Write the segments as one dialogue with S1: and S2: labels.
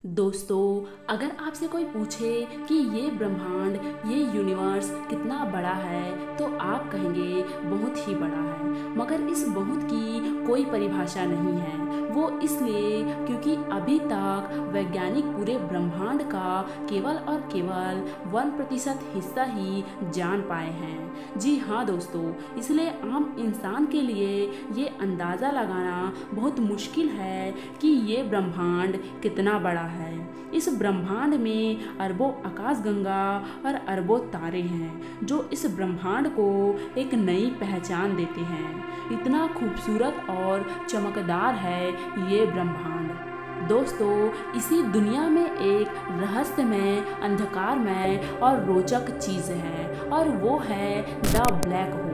S1: दोस्तों, अगर आपसे कोई पूछे कि ये ब्रह्मांड, ये यूनिवर्स कितना बड़ा है, तो आप कहेंगे बहुत ही बड़ा है। मगर इस बहुत की कोई परिभाषा नहीं है। वो इसलिए क्योंकि अभी तक वैज्ञानिक पूरे ब्रह्मांड का केवल और केवल 1% हिस्सा ही जान पाए हैं। जी हाँ दोस्तों, इसलिए आम इंसान के लिए ये अंदाज़ा लगाना बहुत मुश्किल है कि ये ब्रह्मांड कितना बड़ा है। इस ब्रह्मांड में अरबों आकाशगंगा और अरबों तारे हैं जो इस ब्रह्मांड को एक नई पहचान देते हैं। इतना खूबसूरत और चमकदार है ये ब्रह्मांड। दोस्तों, इसी दुनिया में एक रहस्यमय, अंधकारमय और रोचक चीज़ है, और वो है द ब्लैक होल।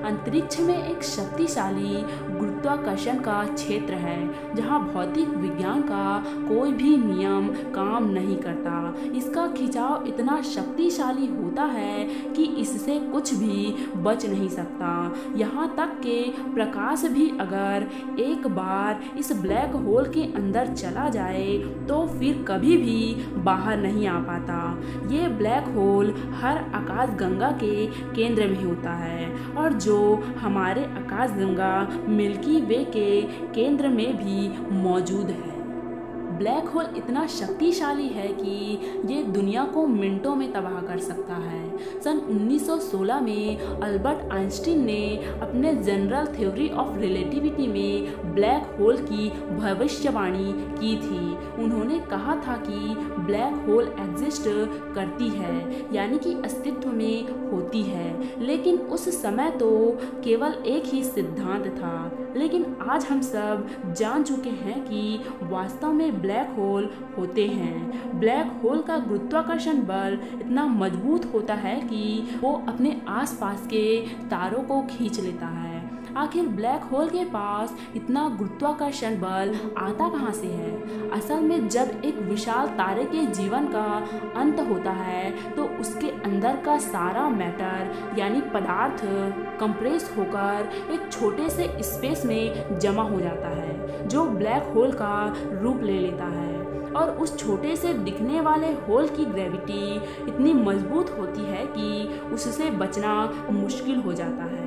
S1: अंतरिक्ष में एक शक्तिशाली गुरुत्वाकर्षण का क्षेत्र है जहां भौतिक विज्ञान का कोई भी नियम काम नहीं करता। इसका खिंचाव इतना शक्तिशाली होता है कि इससे कुछ भी बच नहीं सकता। यहाँ तक कि प्रकाश भी अगर एक बार इस ब्लैक होल के अंदर चला जाए तो फिर कभी भी बाहर नहीं आ पाता। ये ब्लैक होल हर आकाशगंगा के केंद्र में होता है, और जो हमारे आकाशगंगा मिल्की वे के केंद्र में भी मौजूद है। ब्लैक होल इतना शक्तिशाली है कि ये दुनिया को मिनटों में तबाह कर सकता है। सन 1916 में अल्बर्ट आइंस्टीन ने अपने जनरल थ्योरी ऑफ रिलेटिविटी में ब्लैक होल की भविष्यवाणी की थी। उन्होंने कहा था कि ब्लैक होल एग्जिस्ट करती है, यानी कि अस्तित्व में होती है। लेकिन उस समय तो केवल एक ही सिद्धांत था। लेकिन आज हम सब जान चुके हैं कि वास्तव में ब्लैक होल होते हैं। ब्लैक होल का गुरुत्वाकर्षण बल इतना मजबूत होता है कि वो अपने आसपास के तारों को खींच लेता है। आखिर ब्लैक होल के पास इतना गुरुत्वाकर्षण बल आता कहाँ से है? असल में जब एक विशाल तारे के जीवन का अंत होता है तो उसके अंदर का सारा मैटर यानी पदार्थ कंप्रेस होकर एक छोटे से स्पेस में जमा हो जाता है जो ब्लैक होल का रूप ले लेता है। और उस छोटे से दिखने वाले होल की ग्रेविटी इतनी मजबूत होती है कि उससे बचना मुश्किल हो जाता है।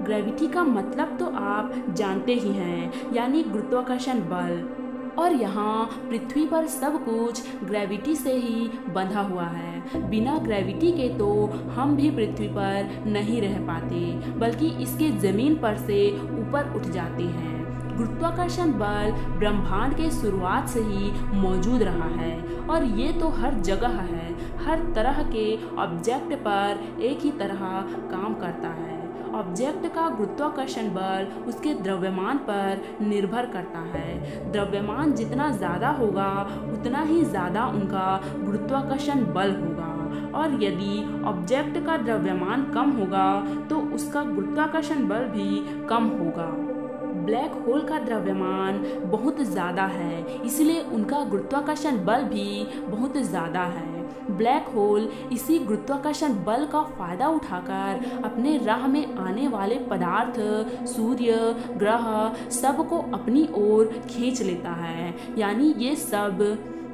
S1: ग्रेविटी का मतलब तो आप जानते ही हैं, यानी गुरुत्वाकर्षण बल। और यहाँ पृथ्वी पर सब कुछ ग्रेविटी से ही बंधा हुआ है। बिना ग्रेविटी के तो हम भी पृथ्वी पर नहीं रह पाते, बल्कि इसके ज़मीन पर से ऊपर उठ जाते हैं। गुरुत्वाकर्षण बल ब्रह्मांड के शुरुआत से ही मौजूद रहा है, और ये तो हर जगह है। हर तरह के ऑब्जेक्ट पर एक ही तरह काम करता है। ऑब्जेक्ट का गुरुत्वाकर्षण बल उसके द्रव्यमान पर निर्भर करता है। द्रव्यमान जितना ज़्यादा होगा उतना ही ज़्यादा उनका गुरुत्वाकर्षण बल होगा, और यदि ऑब्जेक्ट का द्रव्यमान कम होगा तो उसका गुरुत्वाकर्षण बल भी कम होगा। ब्लैक होल का द्रव्यमान बहुत ज़्यादा है, इसलिए उनका गुरुत्वाकर्षण बल भी बहुत ज़्यादा है। ब्लैक होल इसी गुरुत्वाकर्षण बल का फायदा उठाकर अपने राह में आने वाले पदार्थ, सूर्य, ग्रह सबको अपनी ओर खींच लेता है। यानी ये सब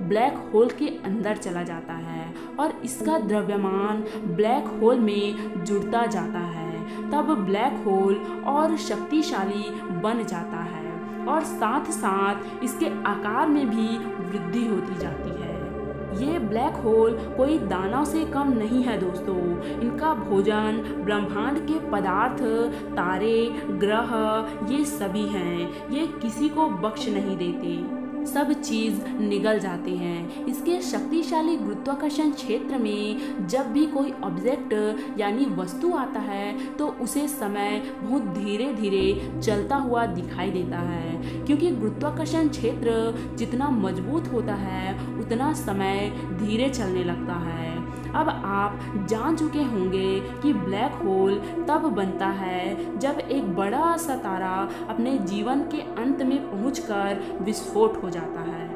S1: ब्लैक होल के अंदर चला जाता है और इसका द्रव्यमान ब्लैक होल में जुड़ता जाता है। तब ब्लैक होल और शक्तिशाली बन जाता है, और साथ साथ इसके आकार में भी वृद्धि होती जाती है। ये ब्लैक होल कोई दानव से कम नहीं है दोस्तों। इनका भोजन ब्रह्मांड के पदार्थ, तारे, ग्रह ये सभी हैं। ये किसी को बख्श नहीं देते, सब चीज़ निगल जाते हैं। इसके शक्तिशाली गुरुत्वाकर्षण क्षेत्र में जब भी कोई ऑब्जेक्ट यानी वस्तु आता है तो उसे समय बहुत धीरे धीरे चलता हुआ दिखाई देता है, क्योंकि गुरुत्वाकर्षण क्षेत्र जितना मजबूत होता है उतना समय धीरे चलने लगता है। अब आप जान चुके होंगे कि ब्लैक होल तब बनता है जब एक बड़ा सा तारा अपने जीवन के अंत में पहुंचकर विस्फोट हो जाता है।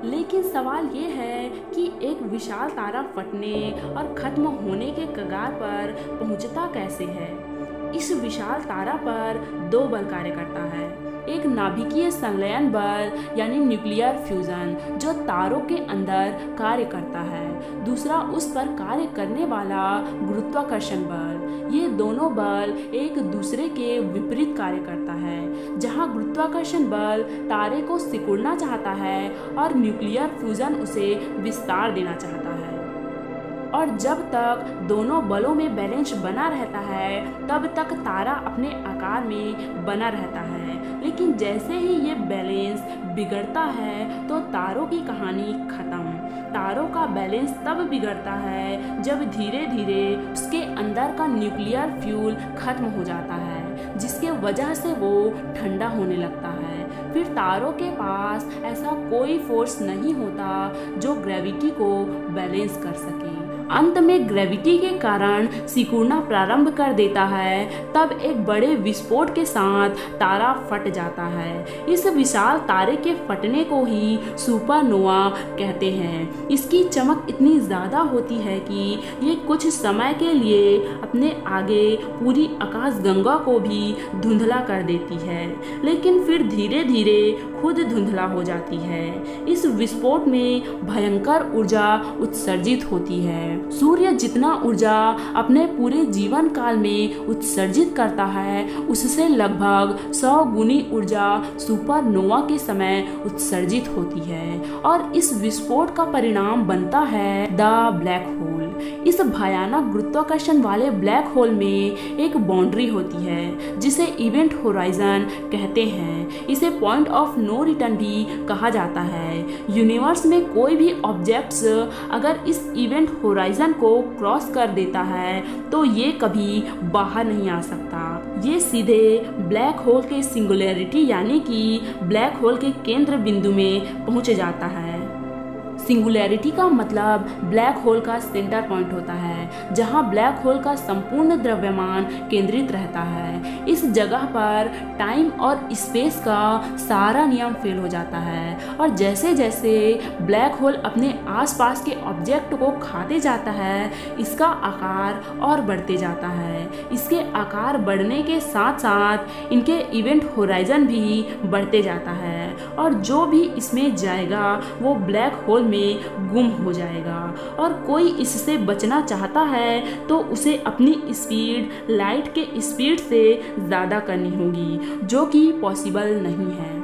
S1: लेकिन सवाल ये है कि एक विशाल तारा फटने और ख़त्म होने के कगार पर पहुंचता कैसे है? इस विशाल तारा पर दो बल कार्य करता है। एक नाभिकीय संलयन बल यानी न्यूक्लियर फ्यूजन जो तारों के अंदर कार्य करता है। दूसरा उस पर कार्य करने वाला गुरुत्वाकर्षण बल। ये दोनों बल एक दूसरे के विपरीत कार्य करता है। जहाँ गुरुत्वाकर्षण बल तारे को सिकुड़ना चाहता है और न्यूक्लियर फ्यूजन उसे विस्तार देना चाहता है। और जब तक दोनों बलों में बैलेंस बना रहता है तब तक तारा अपने आकार में बना रहता है। लेकिन जैसे ही ये बैलेंस बिगड़ता है तो तारों की कहानी खत्म। तारों का बैलेंस तब बिगड़ता है जब धीरे धीरे उसके अंदर का न्यूक्लियर फ्यूल खत्म हो जाता है, जिसके वजह से वो ठंडा होने लगता है। फिर तारों के पास ऐसा कोई फोर्स नहीं होता जो ग्रेविटी को बैलेंस कर सके। अंत में ग्रेविटी के कारण सिकुड़ना प्रारंभ कर देता है। तब एक बड़े विस्फोट के साथ तारा फट जाता है। इस विशाल तारे के फटने को ही सुपरनोवा कहते हैं। इसकी चमक इतनी ज़्यादा होती है कि ये कुछ समय के लिए अपने आगे पूरी आकाशगंगा को भी धुंधला कर देती है, लेकिन फिर धीरे धीरे खुद धुंधला हो जाती है। इस विस्फोट में भयंकर ऊर्जा उत्सर्जित होती है। सूर्य जितना ऊर्जा अपने पूरे जीवन काल में उत्सर्जित करता है, उससे लगभग 100 गुनी ऊर्जा सुपरनोवा के समय उत्सर्जित होती है और इस विस्फोट का परिणाम बनता है द ब्लैक होल। इस भयानक गुरुत्वाकर्षण वाले ब्लैक होल में एक बाउंड्री होती है जिसे इवेंट होराइजन कहते हैं। इसे पॉइंट ऑफ नो रिटर्न भी कहा जाता है। यूनिवर्स में कोई भी ऑब्जेक्ट्स अगर इस इवेंट होराइजन को क्रॉस कर देता है तो ये कभी बाहर नहीं आ सकता। ये सीधे ब्लैक होल के सिंगुलैरिटी यानी कि ब्लैक होल के केंद्र बिंदु में पहुंच जाता है। सिंगुलैरिटी का मतलब ब्लैक होल का सेंटर पॉइंट होता है, जहां ब्लैक होल का संपूर्ण द्रव्यमान केंद्रित रहता है। इस जगह पर टाइम और स्पेस का सारा नियम फेल हो जाता है और जैसे जैसे ब्लैक होल अपने आसपास के ऑब्जेक्ट को खाते जाता है, इसका आकार और बढ़ते जाता है। इसके आकार बढ़ने के साथ साथ इनके इवेंट होराइजन भी बढ़ते जाता है और जो भी इसमें जाएगा वो ब्लैक होल में गुम हो जाएगा। और कोई इससे बचना चाहता है तो उसे अपनी स्पीड लाइट के स्पीड से ज़्यादा करनी होगी, जो कि पॉसिबल नहीं है।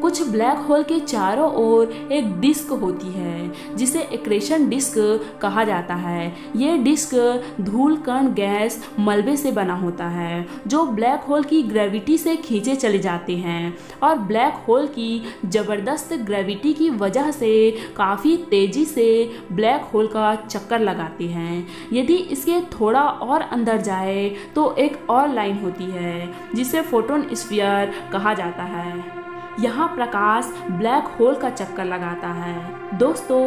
S1: कुछ ब्लैक होल के चारों ओर एक डिस्क होती है जिसे एक्रेशन डिस्क कहा जाता है। ये डिस्क धूल कण गैस मलबे से बना होता है जो ब्लैक होल की ग्रेविटी से खींचे चले जाते हैं और ब्लैक होल की ज़बरदस्त ग्रेविटी की वजह से काफ़ी तेज़ी से ब्लैक होल का चक्कर लगाते हैं। यदि इसके थोड़ा और अंदर जाए तो एक और लाइन होती है जिसे फोटोन स्फीयर कहा जाता है। यहाँ प्रकाश ब्लैक होल का चक्कर लगाता है। दोस्तों,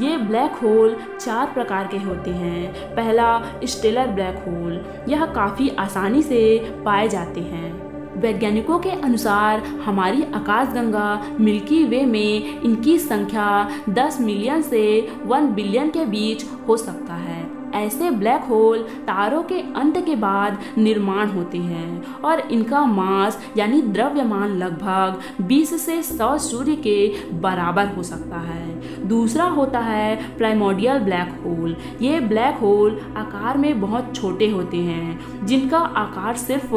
S1: ये ब्लैक होल 4 प्रकार के होते हैं। पहला स्टेलर ब्लैक होल, यह काफ़ी आसानी से पाए जाते हैं। वैज्ञानिकों के अनुसार हमारी आकाशगंगा मिल्की वे में इनकी संख्या 10 मिलियन से 1 बिलियन के बीच हो सकता है। ऐसे ब्लैक होल तारों के अंत के बाद निर्माण होते हैं और इनका मास यानी द्रव्यमान लगभग 20 से 100 सूर्य के बराबर हो सकता है। दूसरा होता है प्राइमोर्डियल ब्लैक होल। ये ब्लैक होल आकार में बहुत छोटे होते हैं, जिनका आकार सिर्फ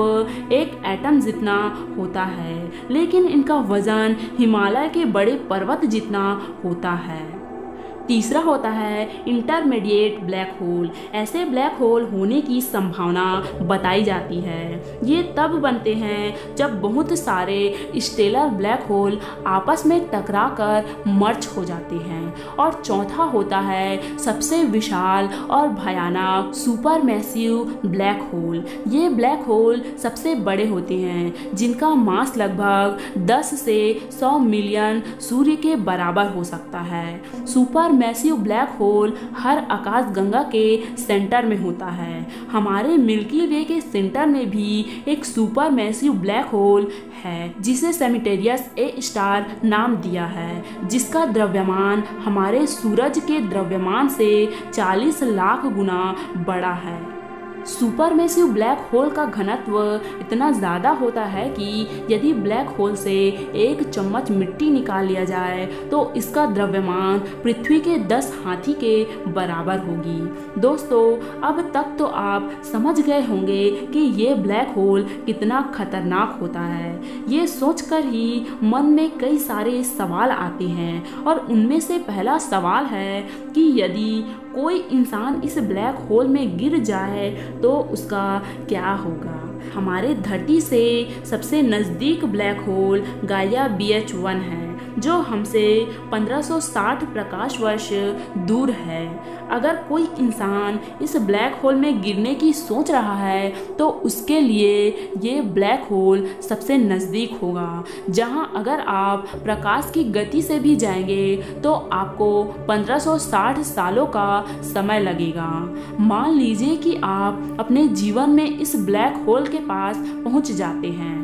S1: एक एटम जितना होता है, लेकिन इनका वजन हिमालय के बड़े पर्वत जितना होता है। तीसरा होता है इंटरमीडिएट ब्लैक होल। ऐसे ब्लैक होल होने की संभावना बताई जाती है। ये तब बनते हैं जब बहुत सारे स्टेलर ब्लैक होल आपस में टकराकर मर्ज हो जाते हैं। और चौथा होता है सबसे विशाल और भयानक सुपरमैसिव ब्लैक होल। ये ब्लैक होल सबसे बड़े होते हैं, जिनका मास लगभग 10 से 100 मिलियन सूर्य के बराबर हो सकता है। सुपर मैसिव ब्लैक होल हर आकाशगंगा के सेंटर में होता है। हमारे मिल्की वे के सेंटर में भी एक सुपर मैसिव ब्लैक होल है जिसे सेमिटेरियस ए स्टार नाम दिया है, जिसका द्रव्यमान हमारे सूरज के द्रव्यमान से 40 लाख गुना बड़ा है। सुपरमेसिव ब्लैक होल का घनत्व इतना ज़्यादा होता है कि यदि ब्लैक होल से 1 चम्मच मिट्टी निकाल लिया जाए तो इसका द्रव्यमान पृथ्वी के 10 हाथी के बराबर होगी। दोस्तों, अब तक तो आप समझ गए होंगे कि ये ब्लैक होल कितना खतरनाक होता है। ये सोचकर ही मन में कई सारे सवाल आते हैं और उनमें से पहला सवाल है कि यदि कोई इंसान इस ब्लैक होल में गिर जाए तो उसका क्या होगा। हमारे धरती से सबसे नज़दीक ब्लैक होल गाइआ BH1 है जो हमसे 1560 प्रकाश वर्ष दूर है। अगर कोई इंसान इस ब्लैक होल में गिरने की सोच रहा है तो उसके लिए ये ब्लैक होल सबसे नज़दीक होगा, जहां अगर आप प्रकाश की गति से भी जाएंगे तो आपको 1560 सालों का समय लगेगा। मान लीजिए कि आप अपने जीवन में इस ब्लैक होल के पास पहुंच जाते हैं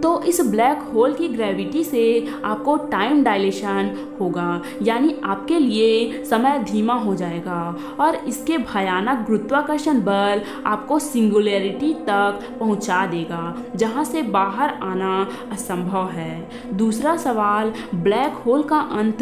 S1: तो इस ब्लैक होल की ग्रेविटी से आपको टाइम डायलेशन होगा, यानी आपके लिए समय धीमा हो जाएगा और इसके भयानक गुरुत्वाकर्षण बल आपको सिंगुलैरिटी तक पहुंचा देगा, जहां से बाहर आना असंभव है। दूसरा सवाल, ब्लैक होल का अंत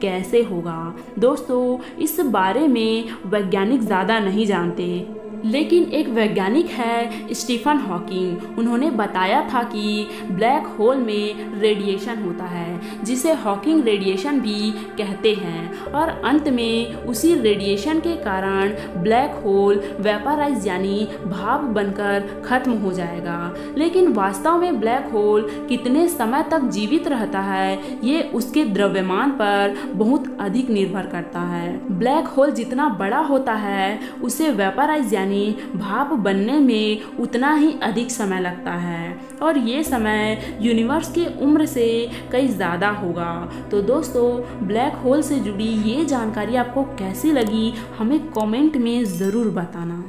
S1: कैसे होगा। दोस्तों, इस बारे में वैज्ञानिक ज़्यादा नहीं जानते, लेकिन एक वैज्ञानिक है स्टीफन हॉकिंग। उन्होंने बताया था कि ब्लैक होल में रेडिएशन होता है जिसे हॉकिंग रेडिएशन भी कहते हैं और अंत में उसी रेडिएशन के कारण ब्लैक होल वेपराइज यानी भाप बनकर खत्म हो जाएगा। लेकिन वास्तव में ब्लैक होल कितने समय तक जीवित रहता है ये उसके द्रव्यमान पर बहुत अधिक निर्भर करता है। ब्लैक होल जितना बड़ा होता है उसे वेपराइज यानी भाप बनने में उतना ही अधिक समय लगता है और ये समय यूनिवर्स की उम्र से कई ज़्यादा होगा। तो दोस्तों, ब्लैक होल से जुड़ी ये जानकारी आपको कैसी लगी हमें कमेंट में ज़रूर बताना।